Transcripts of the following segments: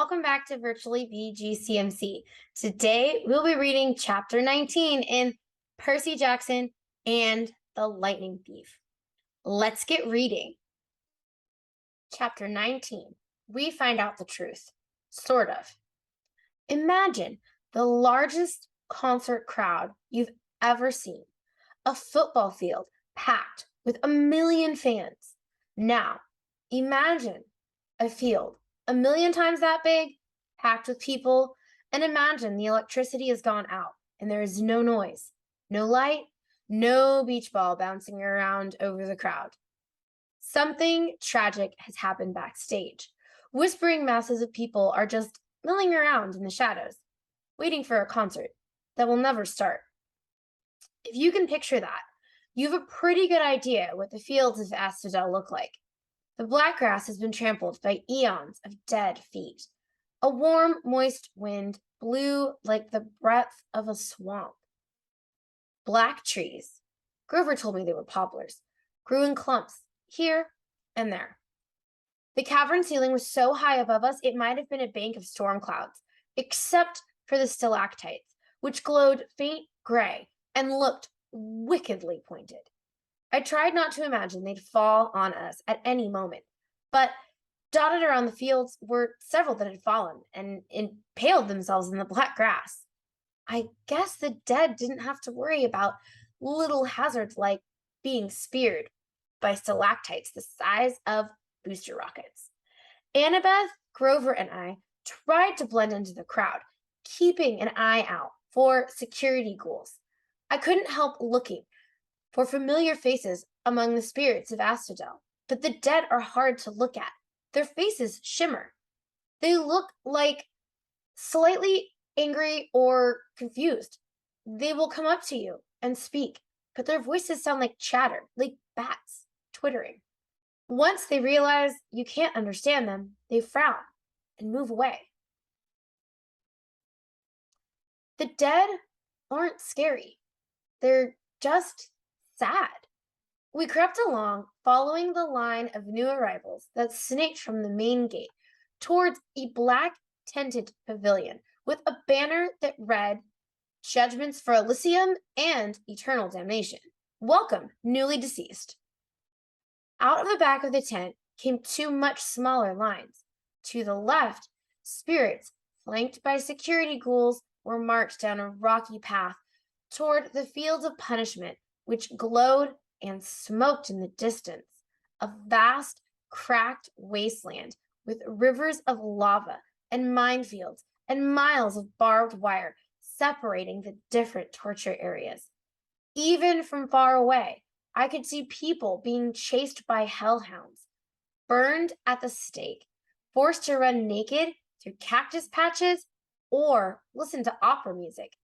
welcome back to Virtually BGCMC. Today, we'll be reading Chapter 19 in Percy Jackson and the Lightning Thief. Let's get reading. Chapter 19. We find out the truth. Sort of. Imagine the largest concert crowd you've ever seen. A football field packed with 1 million fans. Now, imagine a field 1 million times that big, packed with people, and imagine the electricity has gone out and there is no noise, no light, no beach ball bouncing around over the crowd. Something tragic has happened backstage. Whispering masses of people are just milling around in the shadows, waiting for a concert that will never start. If you can picture that, you have a pretty good idea what the fields of Asphodel look like. The black grass has been trampled by eons of dead feet. A warm, moist wind blew like the breath of a swamp. Black trees, Grover told me they were poplars, grew in clumps here and there. The cavern ceiling was so high above us it might have been a bank of storm clouds, except for the stalactites, which glowed faint gray and looked wickedly pointed. I tried not to imagine they'd fall on us at any moment, but dotted around the fields were several that had fallen and impaled themselves in the black grass. I guess the dead didn't have to worry about little hazards like being speared by stalactites the size of booster rockets. Annabeth, Grover, and I tried to blend into the crowd, keeping an eye out for security ghouls. I couldn't help looking for familiar faces among the spirits of Asphodel, but the dead are hard to look at. Their faces shimmer. They look like slightly angry or confused. They will come up to you and speak, but their voices sound like chatter, like bats twittering. Once they realize you can't understand them, they frown and move away. The dead aren't scary. They're just sad. We crept along, following the line of new arrivals that snaked from the main gate towards a black tented pavilion with a banner that read Judgments for Elysium and Eternal Damnation. Welcome, newly deceased. Out of the back of the tent came 2 much smaller lines. To the left, spirits, flanked by security ghouls, were marched down a rocky path toward the fields of punishment, which glowed and smoked in the distance, a vast, cracked wasteland with rivers of lava and minefields and miles of barbed wire separating the different torture areas. Even from far away, I could see people being chased by hellhounds, burned at the stake, forced to run naked through cactus patches, or listen to opera music.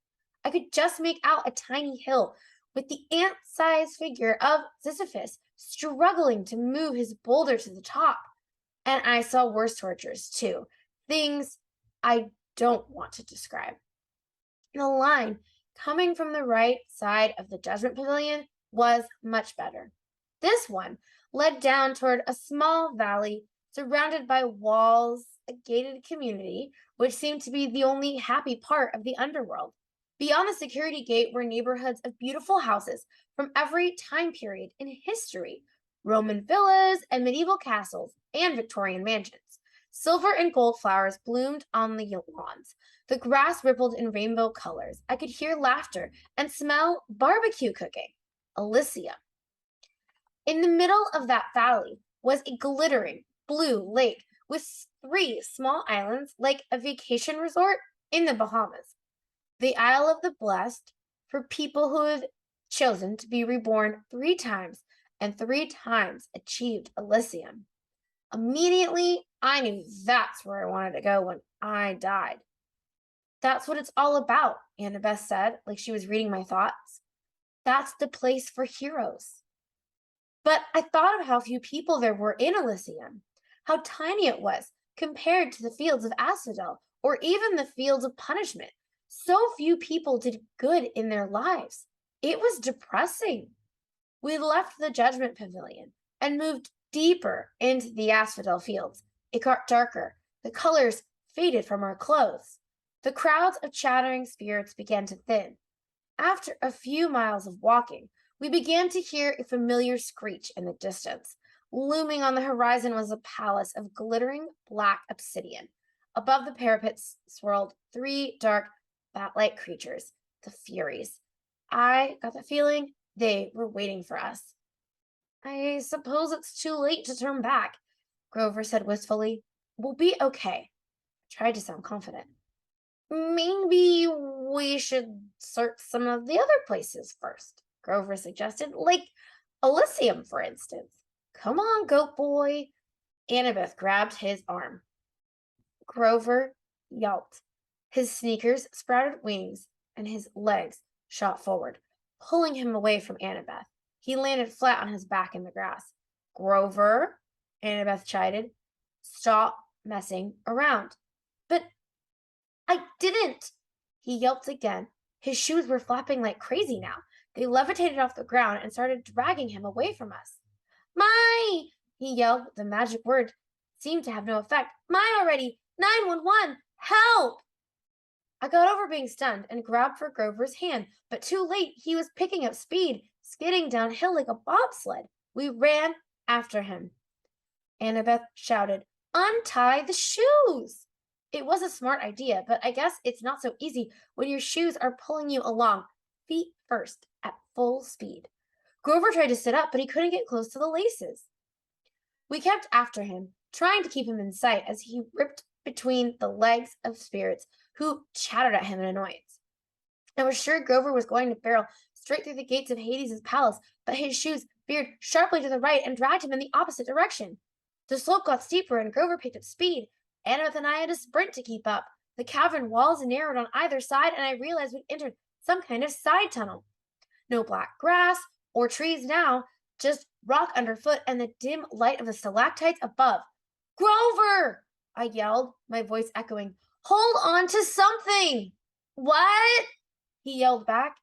I could just make out a tiny hill with the ant-sized figure of Sisyphus struggling to move his boulder to the top. And I saw worse tortures too, things I don't want to describe. The line coming from the right side of the Judgment Pavilion was much better. This one led down toward a small valley surrounded by walls, a gated community, which seemed to be the only happy part of the underworld. Beyond the security gate were neighborhoods of beautiful houses from every time period in history, Roman villas and medieval castles and Victorian mansions. Silver and gold flowers bloomed on the lawns. The grass rippled in rainbow colors. I could hear laughter and smell barbecue cooking. Elysium. In the middle of that valley was a glittering blue lake with 3 small islands like a vacation resort in the Bahamas. The Isle of the Blessed for people who have chosen to be reborn 3 times and 3 times achieved Elysium. Immediately, I knew that's where I wanted to go when I died. That's what it's all about, Annabeth said, like she was reading my thoughts. That's the place for heroes. But I thought of how few people there were in Elysium, how tiny it was compared to the fields of Asphodel or even the fields of punishment. So few people did good in their lives. It was depressing. We left the Judgment Pavilion and moved deeper into the Asphodel fields. It got darker. The colors faded from our clothes. The crowds of chattering spirits began to thin. After a few miles of walking, we began to hear a familiar screech in the distance. Looming on the horizon was a palace of glittering black obsidian. Above the parapets swirled three dark, bat-like creatures, the Furies. I got the feeling they were waiting for us. I suppose it's too late to turn back, Grover said wistfully. We'll be okay. I tried to sound confident. Maybe we should search some of the other places first, Grover suggested, like Elysium, for instance. Come on, goat boy. Annabeth grabbed his arm. Grover yelped. His sneakers sprouted wings, and his legs shot forward, pulling him away from Annabeth. He landed flat on his back in the grass. Grover, Annabeth chided, stop messing around. But I didn't! He yelped again. His shoes were flapping like crazy now. They levitated off the ground and started dragging him away from us. My! He yelled, but the magic word seemed to have no effect. Mine already! 911! Help! I got over being stunned and grabbed for Grover's hand, but too late. He was picking up speed, skidding downhill like a bobsled. We ran after him. Annabeth shouted, Untie the shoes! It was a smart idea, but I guess it's not so easy when your shoes are pulling you along, feet first, at full speed. Grover tried to sit up, but he couldn't get close to the laces. We kept after him, trying to keep him in sight as he ripped between the legs of spirits who chattered at him in annoyance. I was sure Grover was going to barrel straight through the gates of Hades' palace, but his shoes veered sharply to the right and dragged him in the opposite direction. The slope got steeper and Grover picked up speed. Annabeth and I had to sprint to keep up. The cavern walls narrowed on either side, and I realized we'd entered some kind of side tunnel. No black grass or trees now, just rock underfoot and the dim light of the stalactites above. Grover! I yelled, my voice echoing. Hold on to something! What? He yelled back.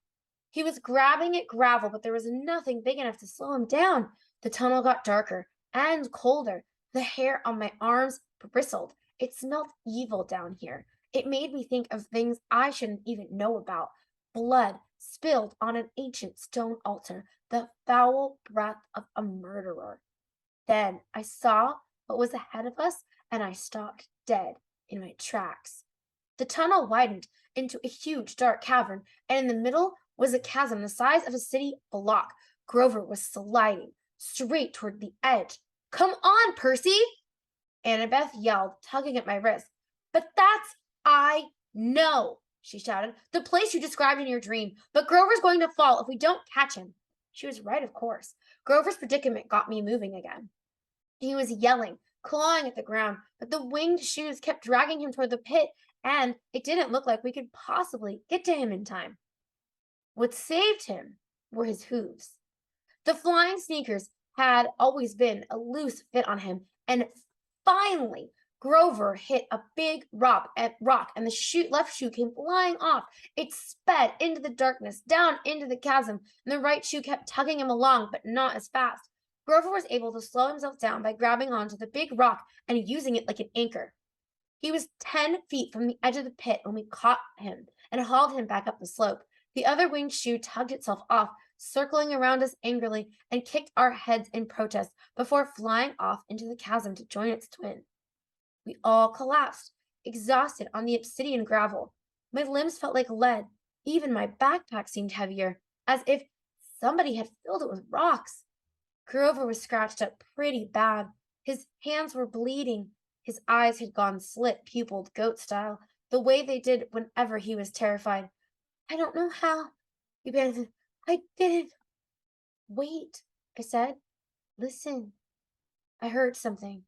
He was grabbing at gravel, but there was nothing big enough to slow him down. The tunnel got darker and colder. The hair on my arms bristled. It smelled evil down here. It made me think of things I shouldn't even know about. Blood spilled on an ancient stone altar, the foul breath of a murderer. Then I saw what was ahead of us, and I stopped dead in my tracks. The tunnel widened into a huge dark cavern, and in the middle was a chasm the size of a city block. Grover was sliding straight toward the edge. Come on, Percy! Annabeth yelled, tugging at my wrist. But that's I know, she shouted. The place you described in your dream. But Grover's going to fall if we don't catch him. She was right, of course. Grover's predicament got me moving again. He was yelling, clawing at the ground, but the winged shoes kept dragging him toward the pit, and it didn't look like we could possibly get to him in time. What saved him were his hooves. The flying sneakers had always been a loose fit on him, and finally, Grover hit a big rock, and the left shoe came flying off. It sped into the darkness, down into the chasm, and the right shoe kept tugging him along, but not as fast. Grover was able to slow himself down by grabbing onto the big rock and using it like an anchor. He was 10 feet from the edge of the pit when we caught him and hauled him back up the slope. The other winged shoe tugged itself off, circling around us angrily, and kicked our heads in protest before flying off into the chasm to join its twin. We all collapsed, exhausted on the obsidian gravel. My limbs felt like lead. Even my backpack seemed heavier, as if somebody had filled it with rocks. Grover was scratched up pretty bad. His hands were bleeding. His eyes had gone slit-pupiled, goat style, the way they did whenever he was terrified. I don't know how, he panted. I didn't. Wait, I said. Listen. I heard something,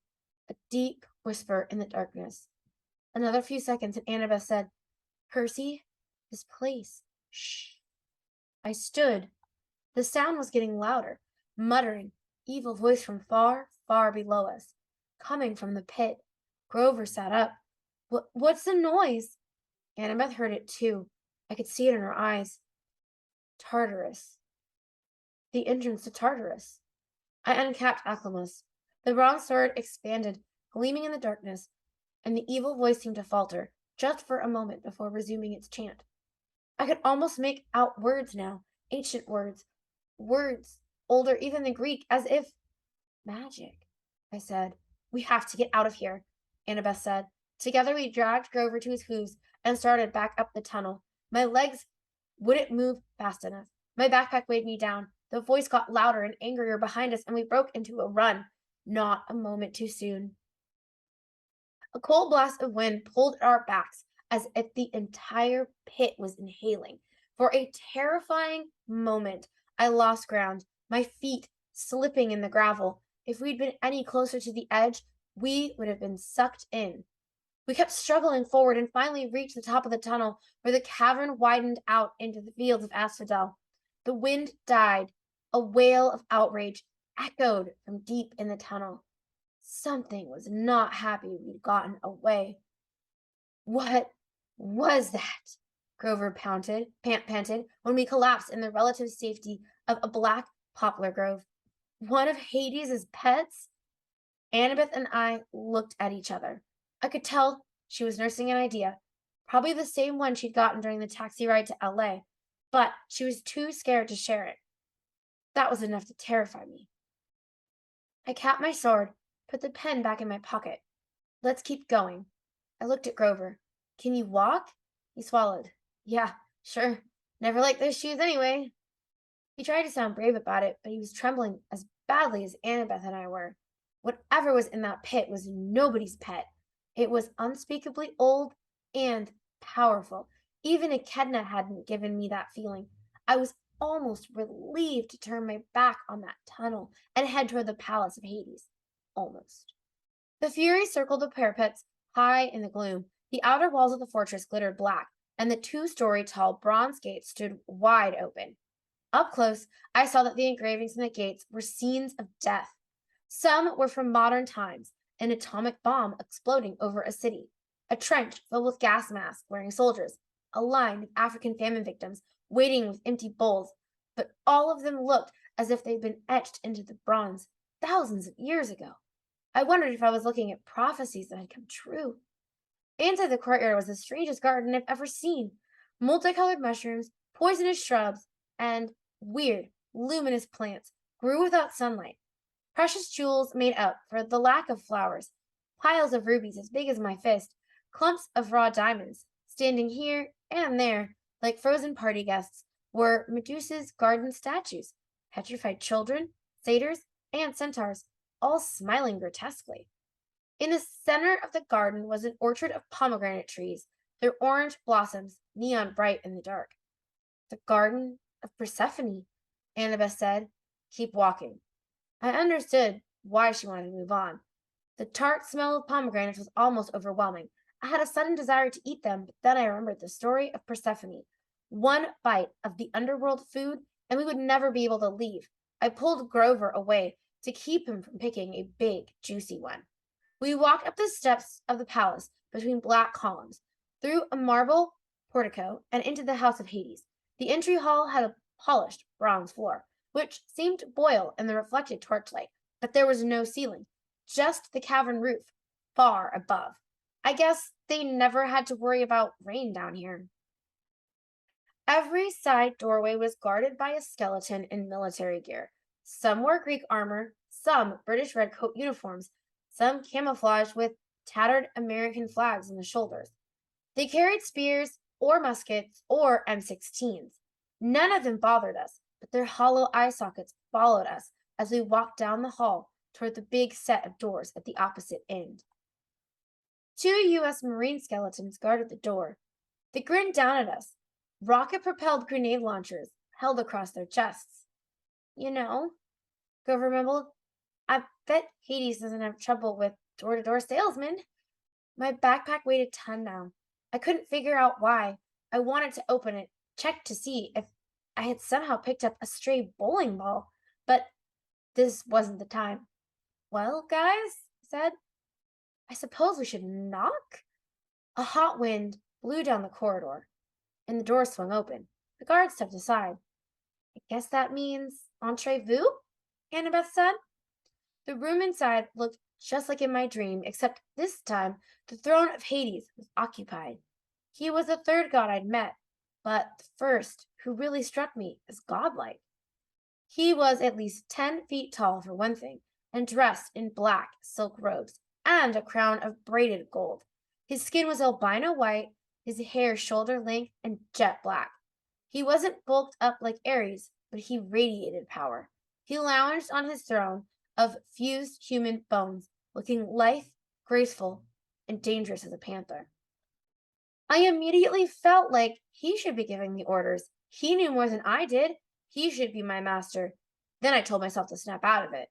a deep whisper in the darkness. Another few seconds, and Annabeth said, Percy, this place. Shh. I stood. The sound was getting louder, muttering, evil voice from far, far below us, coming from the pit. Grover sat up. What's the noise? Annabeth heard it too. I could see it in her eyes. Tartarus. The entrance to Tartarus. I uncapped Acclamus. The bronze sword expanded, gleaming in the darkness. and the evil voice seemed to falter just for a moment before resuming its chant. I could almost make out words now, ancient words, words older even than Greek, as if magic. I said. We have to get out of here, Annabeth said. Together we dragged Grover to his hooves and started back up the tunnel. My legs wouldn't move fast enough. My backpack weighed me down. The voice got louder and angrier behind us, and we broke into a run. Not a moment too soon. A cold blast of wind pulled at our backs as if the entire pit was inhaling. For a terrifying moment, I lost ground, my feet slipping in the gravel. If we'd been any closer to the edge, we would have been sucked in. We kept struggling forward and finally reached the top of the tunnel where the cavern widened out into the fields of asphodel. The wind died. A wail of outrage echoed from deep in the tunnel. Something was not happy we'd gotten away. What was that? Grover panted when we collapsed in the relative safety of a black poplar grove. One of Hades's pets? Annabeth and I looked at each other. I could tell she was nursing an idea, probably the same one she'd gotten during the taxi ride to LA, but she was too scared to share it. That was enough to terrify me. I capped my sword, put the pen back in my pocket. Let's keep going. I looked at Grover. Can you walk? He swallowed. Yeah, sure. Never liked those shoes anyway. He tried to sound brave about it, but he was trembling as badly as Annabeth and I were. Whatever was in that pit was nobody's pet. It was unspeakably old and powerful. Even Echidna hadn't given me that feeling. I was almost relieved to turn my back on that tunnel and head toward the palace of Hades. Almost. The Fury circled the parapets high in the gloom. The outer walls of the fortress glittered black, and the two-story tall bronze gates stood wide open. Up close, I saw that the engravings in the gates were scenes of death. Some were from modern times, an atomic bomb exploding over a city, a trench filled with gas masks wearing soldiers, a line of African famine victims waiting with empty bowls, but all of them looked as if they'd been etched into the bronze thousands of years ago. I wondered if I was looking at prophecies that had come true. Inside the courtyard was the strangest garden I've ever seen. Multicolored mushrooms, poisonous shrubs, and weird, luminous plants grew without sunlight. Precious jewels made up for the lack of flowers, piles of rubies as big as my fist, clumps of raw diamonds, standing here and there like frozen party guests, were Medusa's garden statues, petrified children, satyrs, and centaurs, all smiling grotesquely. In the center of the garden was an orchard of pomegranate trees, their orange blossoms neon bright in the dark. The garden of Persephone, Annabeth said. Keep walking. I understood why she wanted to move on. The tart smell of pomegranates was almost overwhelming. I had a sudden desire to eat them, but then I remembered the story of Persephone. One bite of the underworld food, and we would never be able to leave. I pulled Grover away to keep him from picking a big, juicy one. We walked up the steps of the palace between black columns, through a marble portico, and into the house of Hades. The entry hall had a polished bronze floor, which seemed to boil in the reflected torchlight, but there was no ceiling, just the cavern roof, far above. I guess they never had to worry about rain down here. Every side doorway was guarded by a skeleton in military gear. Some wore Greek armor, some British redcoat uniforms, some camouflaged with tattered American flags on the shoulders. They carried spears or muskets or M16s. None of them bothered us, but their hollow eye sockets followed us as we walked down the hall toward the big set of doors at the opposite end. 2 U.S. Marine skeletons guarded the door. They grinned down at us, rocket-propelled grenade launchers held across their chests. You know, Grover mumbled, I bet Hades doesn't have trouble with door-to-door salesmen. My backpack weighed a ton now. I couldn't figure out why. I wanted to open it, check to see if I had somehow picked up a stray bowling ball, but this wasn't the time. Well, guys, I said, I suppose we should knock? A hot wind blew down the corridor, and the door swung open. The guard stepped aside. I guess that means entree vous? Annabeth said. The room inside looked just like in my dream, except this time the throne of Hades was occupied. He was the third god I'd met, but the first who really struck me as godlike. He was at least 10 feet tall, for one thing, and dressed in black silk robes and a crown of braided gold. His skin was albino white, his hair shoulder length and jet black. He wasn't bulked up like Ares, but he radiated power. He lounged on his throne of fused human bones, looking lithe, graceful, and dangerous as a panther. I immediately felt like he should be giving the orders. He knew more than I did. He should be my master. Then I told myself to snap out of it.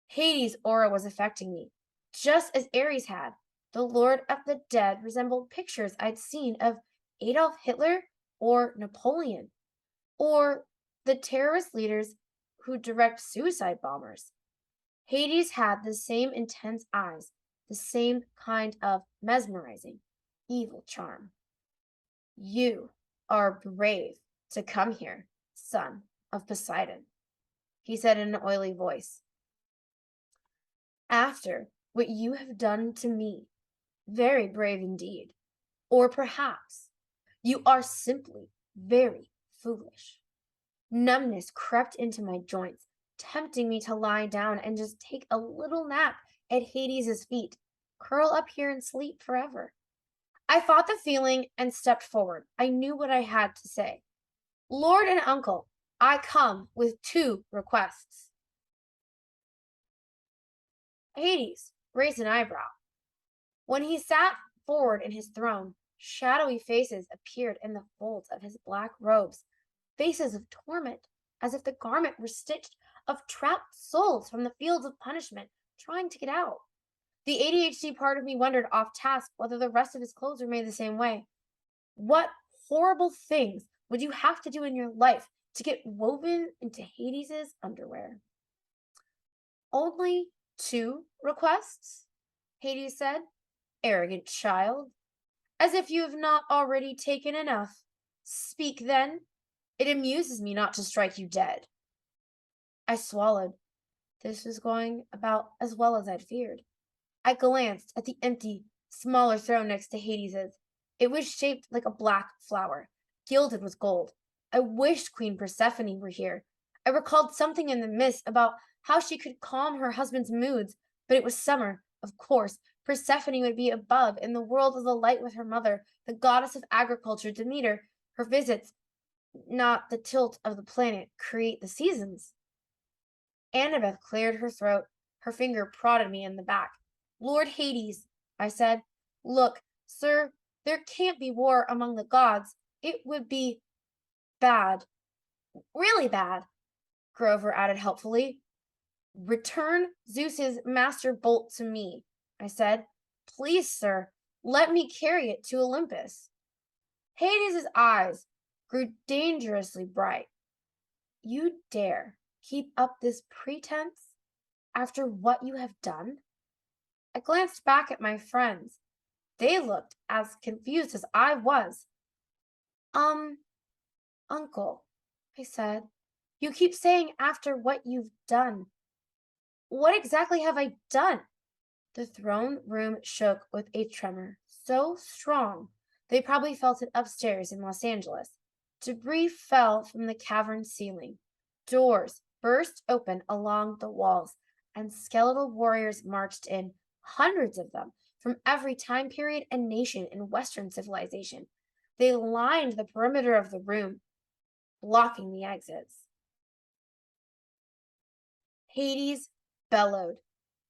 Hades' aura was affecting me, just as Ares had. The Lord of the Dead resembled pictures I'd seen of Adolf Hitler or Napoleon, or the terrorist leaders who direct suicide bombers. Hades had the same intense eyes, the same kind of mesmerizing, evil charm. You are brave to come here, son of Poseidon, he said in an oily voice. After what you have done to me, very brave indeed. Or perhaps you are simply very foolish. Numbness crept into my joints, tempting me to lie down and just take a little nap at Hades' feet, curl up here and sleep forever. I fought the feeling and stepped forward. I knew what I had to say. Lord and uncle, I come with 2 requests. Hades raised an eyebrow. When he sat forward in his throne, shadowy faces appeared in the folds of his black robes, faces of torment, as if the garment were stitched of trapped souls from the fields of punishment, trying to get out. The ADHD part of me wondered off task whether the rest of his clothes were made the same way. What horrible things would you have to do in your life to get woven into Hades' underwear? Only 2 requests? Hades said. Arrogant child. As if you have not already taken enough. Speak then. It amuses me not to strike you dead. I swallowed. This was going about as well as I'd feared. I glanced at the empty, smaller throne next to Hades's. It was shaped like a black flower, gilded with gold. I wished Queen Persephone were here. I recalled something in the mist about how she could calm her husband's moods, but it was summer, of course. Persephone would be above in the world of the light with her mother, the goddess of agriculture, Demeter. Her visits, not the tilt of the planet, create the seasons. Annabeth cleared her throat. Her finger prodded me in the back. Lord Hades, I said, look, sir, there can't be war among the gods. It would be bad. Really bad, Grover added helpfully. Return Zeus's master bolt to me, I said. Please, sir, let me carry it to Olympus. Hades' eyes grew dangerously bright. You dare keep up this pretense after what you have done? I glanced back at my friends. They looked as confused as I was. Uncle, I said, you keep saying after what you've done. What exactly have I done? The throne room shook with a tremor so strong they probably felt it upstairs in Los Angeles. Debris fell from the cavern ceiling. Doors burst open along the walls, and skeletal warriors marched in, hundreds of them, from every time period and nation in Western civilization. They lined the perimeter of the room, blocking the exits. Hades bellowed,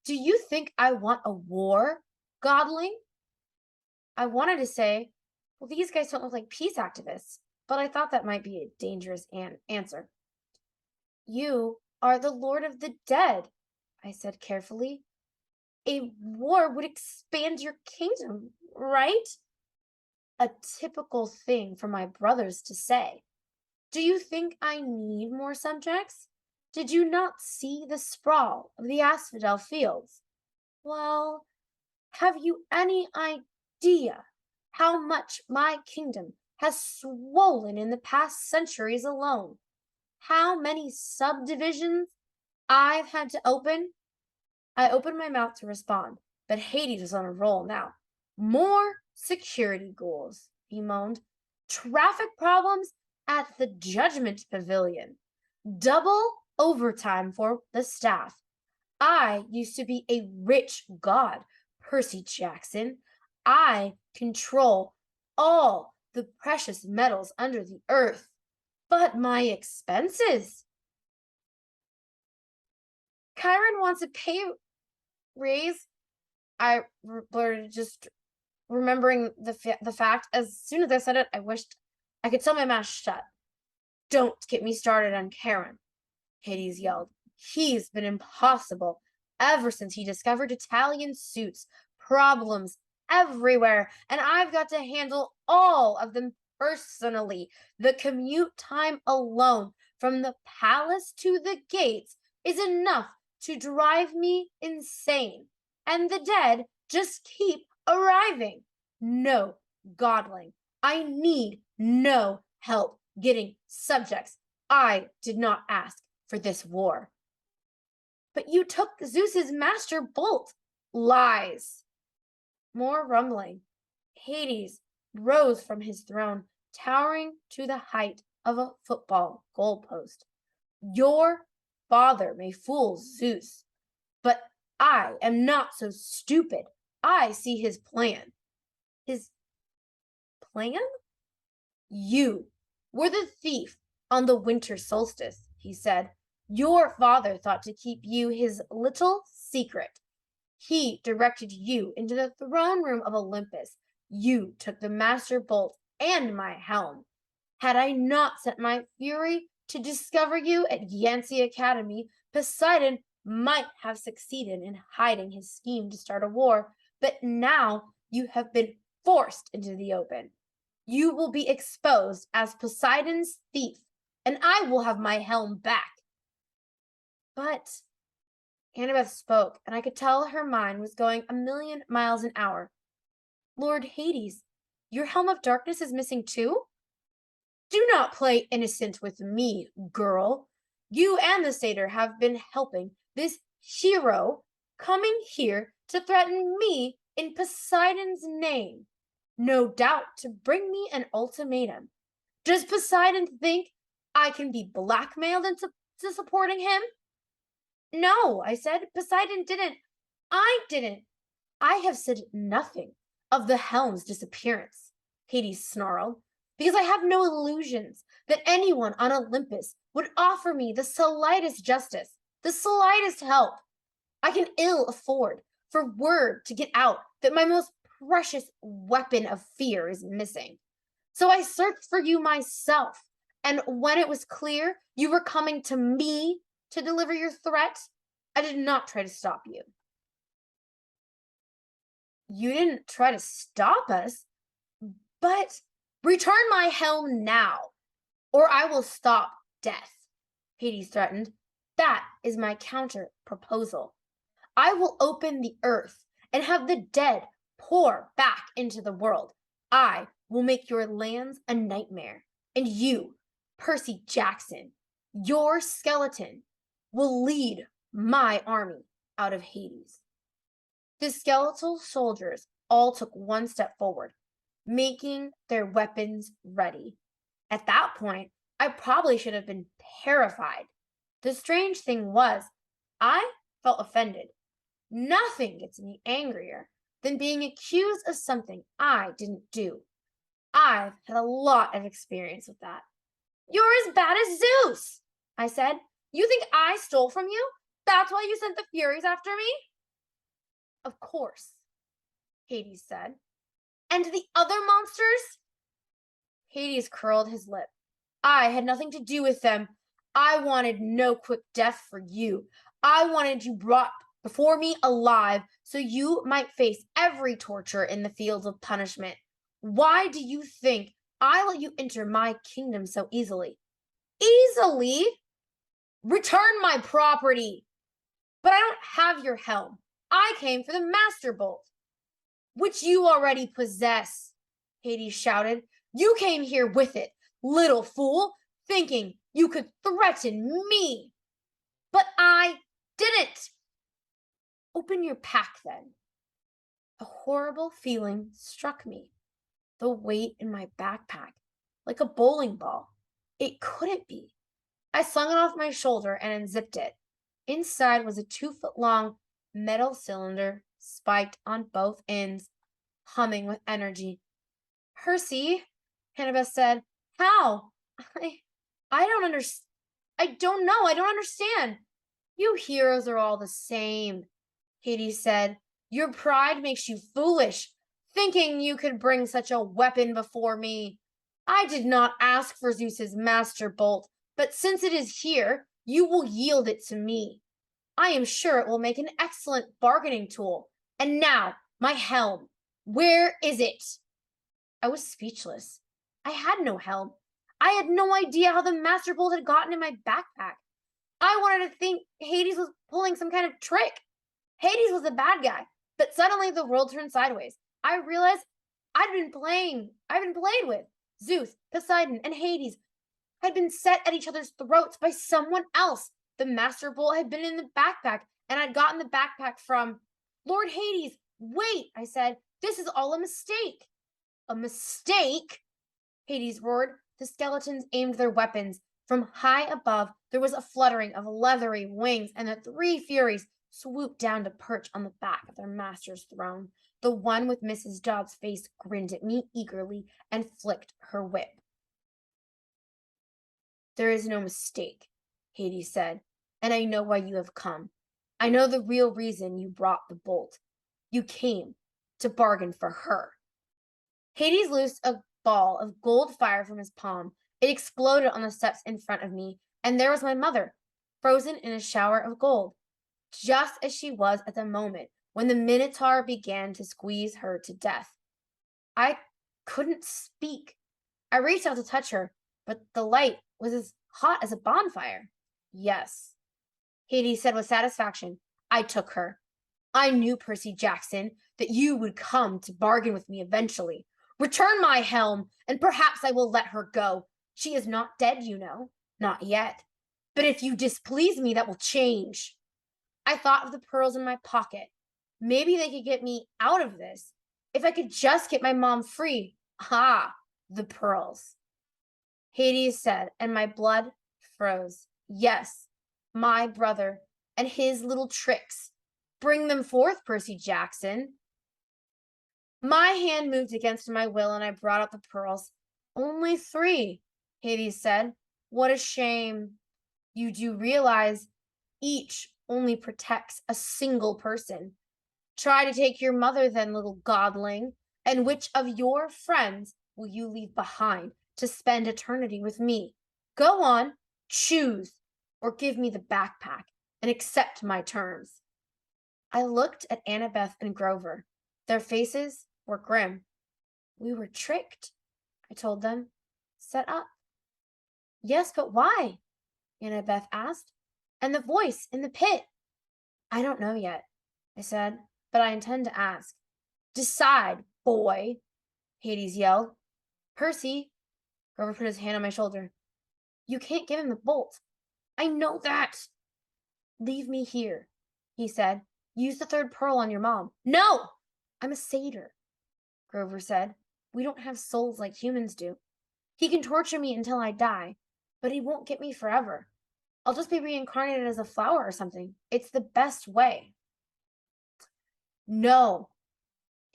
Do you think I want a war, godling? I wanted to say, well, these guys don't look like peace activists, but I thought that might be a dangerous answer. You are the Lord of the Dead, I said carefully. A war would expand your kingdom, right? A typical thing for my brothers to say. Do you think I need more subjects? Did you not see the sprawl of the asphodel fields? Well, have you any idea how much my kingdom has swollen in the past centuries alone? How many subdivisions I've had to open? I opened my mouth to respond, but Hades was on a roll now. More security goals, he moaned. Traffic problems at the Judgment Pavilion. Double overtime for the staff. I used to be a rich god, Percy Jackson. I control all the precious metals under the earth. But my expenses. Chiron wants a pay raise. I blurted, just remembering the fact. As soon as I said it, I wished I could sew my mouth shut. Don't get me started on Chiron, Hades yelled. He's been impossible ever since he discovered Italian suits. Problems everywhere, and I've got to handle all of them personally. The commute time alone from the palace to the gates is enough to drive me insane. And the dead just keep arriving. No, Godling, I need no help getting subjects. I did not ask for this war. But you took Zeus's master bolt. Lies. More rumbling. Hades rose from his throne, towering to the height of a football goalpost. Your father may fool Zeus, but I am not so stupid. I see his plan. His plan? You were the thief on the winter solstice, he said. Your father thought to keep you his little secret. He directed you into the throne room of Olympus. You took the master bolt and my helm. Had I not sent my fury to discover you at Yancy Academy, Poseidon might have succeeded in hiding his scheme to start a war, but now you have been forced into the open. You will be exposed as Poseidon's thief, and I will have my helm back. But Annabeth spoke, and I could tell her mind was going 1,000,000 miles an hour. Lord Hades, your helm of darkness is missing too? Do not play innocent with me, girl. You and the satyr have been helping this hero coming here to threaten me in Poseidon's name. No doubt to bring me an ultimatum. Does Poseidon think I can be blackmailed into supporting him? No, I said. Poseidon didn't. I didn't. I have said nothing of the helm's disappearance, Hades snarled, because I have no illusions that anyone on Olympus would offer me the slightest justice, the slightest help. I can ill afford for word to get out that my most precious weapon of fear is missing. So I searched for you myself, and when it was clear you were coming to me to deliver your threat, I did not try to stop you. You didn't try to stop us, but return my helm now, or I will stop death, Hades threatened. That is my counter proposal. I will open the earth and have the dead pour back into the world. I will make your lands a nightmare, and you, Percy Jackson, your skeleton, will lead my army out of Hades. The skeletal soldiers all took one step forward, making their weapons ready. At that point, I probably should have been terrified. The strange thing was, I felt offended. Nothing gets me angrier than being accused of something I didn't do. I've had a lot of experience with that. You're as bad as Zeus, I said. You think I stole from you? That's why you sent the Furies after me? Of course, Hades said. And the other monsters? Hades curled his lip. I had nothing to do with them. I wanted no quick death for you. I wanted you brought before me alive so you might face every torture in the fields of punishment. Why do you think I let you enter my kingdom so easily? Easily? Return my property. But I don't have your helm. I came for the Master Bolt, which you already possess, Hades shouted. You came here with it, little fool, thinking you could threaten me. But I didn't. Open your pack then. A horrible feeling struck me. The weight in my backpack, like a bowling ball. It couldn't be. I slung it off my shoulder and unzipped it. Inside was a 2-foot-long metal cylinder, spiked on both ends, humming with energy. Percy, Hannibal said, how? I, I don't understand. I don't know. I don't understand. You heroes are all the same, Hades said. Your pride makes you foolish, thinking you could bring such a weapon before me. I did not ask for Zeus's master bolt, but since it is here, you will yield it to me. I am sure it will make an excellent bargaining tool. And now, my helm. Where is it? I was speechless. I had no helm. I had no idea how the master bolt had gotten in my backpack. I wanted to think Hades was pulling some kind of trick. Hades was the bad guy, but suddenly the world turned sideways. I realized I'd been played with. Zeus, Poseidon, and Hades had been set at each other's throats by someone else. The master bolt had been in the backpack, and I'd gotten the backpack from Lord Hades. Wait, I said, this is all a mistake. A mistake? Hades roared. The skeletons aimed their weapons. From high above, there was a fluttering of leathery wings, and the three Furies swooped down to perch on the back of their master's throne. The one with Mrs. Dodd's face grinned at me eagerly and flicked her whip. There is no mistake, Hades said, and I know why you have come. I know the real reason you brought the bolt. You came to bargain for her. Hades loosed a ball of gold fire from his palm. It exploded on the steps in front of me, and there was my mother, frozen in a shower of gold, just as she was at the moment when the Minotaur began to squeeze her to death. I couldn't speak. I reached out to touch her, but the light was as hot as a bonfire. Yes, Hades said with satisfaction. I took her. I knew, Percy Jackson, that you would come to bargain with me eventually. Return my helm, and perhaps I will let her go. She is not dead, you know. Not yet. But if you displease me, that will change. I thought of the pearls in my pocket. Maybe they could get me out of this. If I could just get my mom free. Ah, the pearls. Hades said, and my blood froze. Yes, my brother and his little tricks. Bring them forth, Percy Jackson. My hand moved against my will, and I brought out the pearls. Only 3, Hades said. What a shame. You do realize each only protects a single person. Try to take your mother then, little godling. And which of your friends will you leave behind to spend eternity with me? Go on, choose, or give me the backpack and accept my terms. I looked at Annabeth and Grover. Their faces were grim. We were tricked, I told them. Set up. Yes, but why? Annabeth asked. And the voice in the pit. I don't know yet, I said, but I intend to ask. Decide, boy, Hades yelled. Percy, Grover put his hand on my shoulder. You can't give him the bolt. I know that. Leave me here, he said. Use the 3rd pearl on your mom. No! I'm a satyr, Grover said. We don't have souls like humans do. He can torture me until I die, but he won't get me forever. I'll just be reincarnated as a flower or something. It's the best way. No.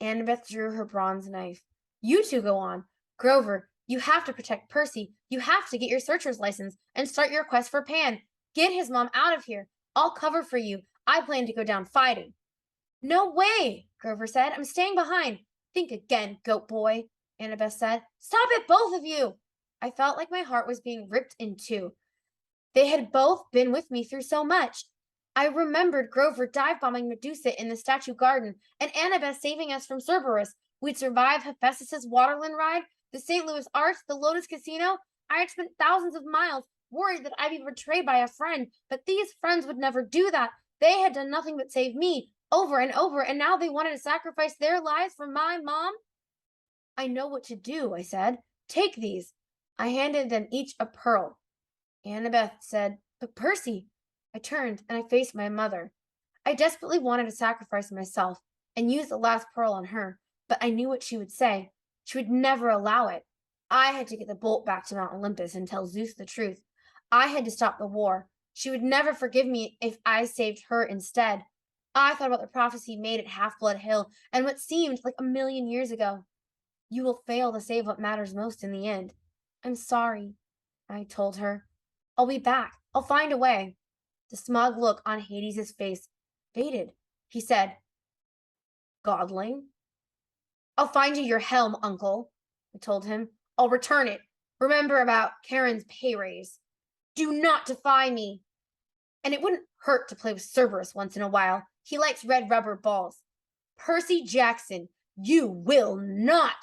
Annabeth drew her bronze knife. You two go on. Grover, you have to protect Percy. You have to get your searcher's license and start your quest for Pan. Get his mom out of here. I'll cover for you. I plan to go down fighting. No way, Grover said. I'm staying behind. Think again, goat boy, Annabeth said. Stop it, both of you. I felt like my heart was being ripped in two. They had both been with me through so much. I remembered Grover dive-bombing Medusa in the statue garden, and Annabeth saving us from Cerberus. We'd survived Hephaestus' Waterland ride, the St. Louis Arch, the Lotus Casino. I had spent thousands of miles, worried that I'd be betrayed by a friend, but these friends would never do that. They had done nothing but save me, over and over, and now they wanted to sacrifice their lives for my mom? I know what to do, I said. Take these. I handed them each a pearl. Annabeth said, but Percy. I turned and I faced my mother. I desperately wanted to sacrifice myself and use the last pearl on her, but I knew what she would say. She would never allow it. I had to get the bolt back to Mount Olympus and tell Zeus the truth. I had to stop the war. She would never forgive me if I saved her instead. I thought about the prophecy made at Half-Blood Hill and what seemed like a million years ago. You will fail to save what matters most in the end. I'm sorry, I told her. I'll be back. I'll find a way. The smug look on Hades' face faded. He said, Godling? I'll find you your helm, uncle, I told him. I'll return it. Remember about Karen's pay raise. Do not defy me. And it wouldn't hurt to play with Cerberus once in a while. He likes red rubber balls. Percy Jackson, you will not,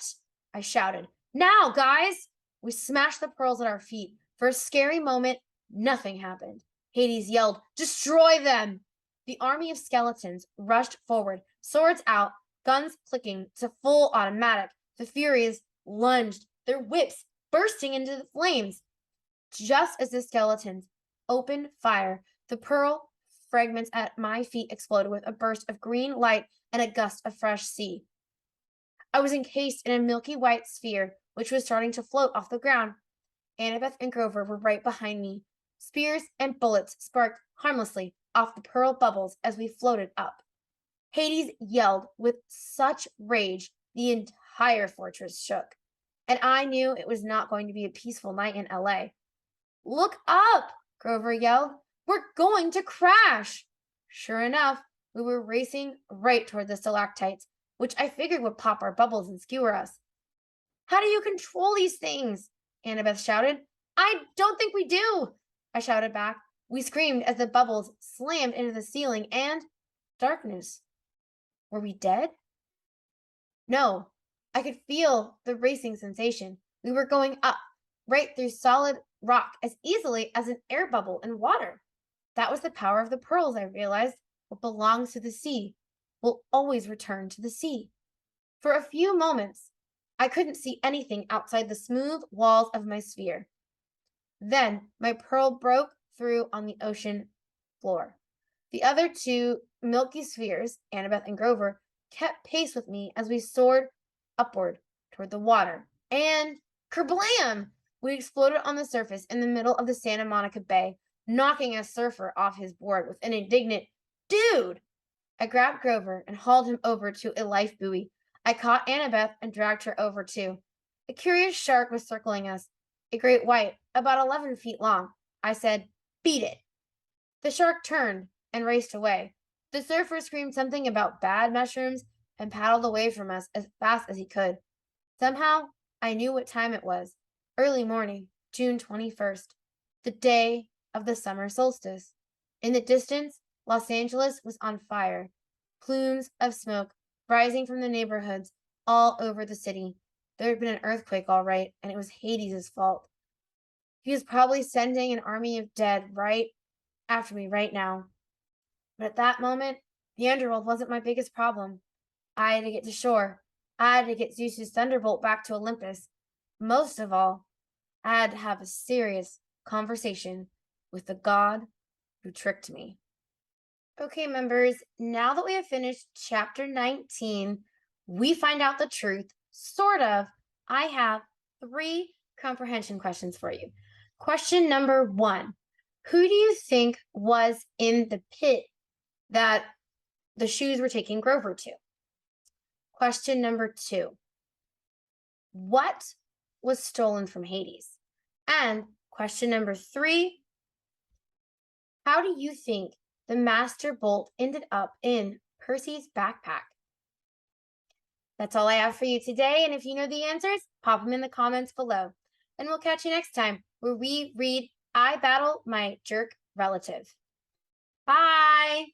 I shouted. Now, guys! We smashed the pearls at our feet. For a scary moment, nothing happened. Hades yelled, Destroy them! The army of skeletons rushed forward, swords out, guns clicking to full automatic. The Furies lunged, their whips bursting into the flames. Just as the skeletons opened fire, the pearl fragments at my feet exploded with a burst of green light and a gust of fresh sea. I was encased in a milky white sphere, which was starting to float off the ground. Annabeth and Grover were right behind me. Spears and bullets sparked harmlessly off the pearl bubbles as we floated up. Hades yelled with such rage the entire fortress shook, and I knew it was not going to be a peaceful night in LA. Look up, Grover yelled. We're going to crash. Sure enough, we were racing right toward the stalactites, which I figured would pop our bubbles and skewer us. How do you control these things? Annabeth shouted. I don't think we do, I shouted back. We screamed as the bubbles slammed into the ceiling and darkness. Were we dead? No, I could feel the racing sensation. We were going up, right through solid rock as easily as an air bubble in water. That was the power of the pearls, I realized. What belongs to the sea will always return to the sea. For a few moments, I couldn't see anything outside the smooth walls of my sphere. Then my pearl broke through on the ocean floor. The other two milky spheres, Annabeth and Grover, kept pace with me as we soared upward toward the water. And kerblam! We exploded on the surface in the middle of the Santa Monica Bay, knocking a surfer off his board with an indignant, Dude! I grabbed Grover and hauled him over to a life buoy. I caught Annabeth and dragged her over too. A curious shark was circling us, a great white, about 11 feet long. I said, Beat it. The shark turned and raced away. The surfer screamed something about bad mushrooms and paddled away from us as fast as he could. Somehow, I knew what time it was. Early morning, June 21st, the day of the summer solstice. In the distance, Los Angeles was on fire. Plumes of smoke rising from the neighborhoods all over the city. There had been an earthquake, all right, and it was Hades' fault. He was probably sending an army of dead right after me right now. But at that moment, the underworld wasn't my biggest problem. I had to get to shore. I had to get Zeus's thunderbolt back to Olympus. Most of all, I had to have a serious conversation with the god who tricked me. Okay, members, now that we have finished chapter 19, we find out the truth, sort of. I have 3 comprehension questions for you. Question number 1, who do you think was in the pit that the shoes were taking Grover to? Question number 2, what was stolen from Hades? And question number 3, how do you think the Master Bolt ended up in Percy's backpack? That's all I have for you today, and if you know the answers, pop them in the comments below. And we'll catch you next time, where we read I Battle My Jerk Relative. Bye!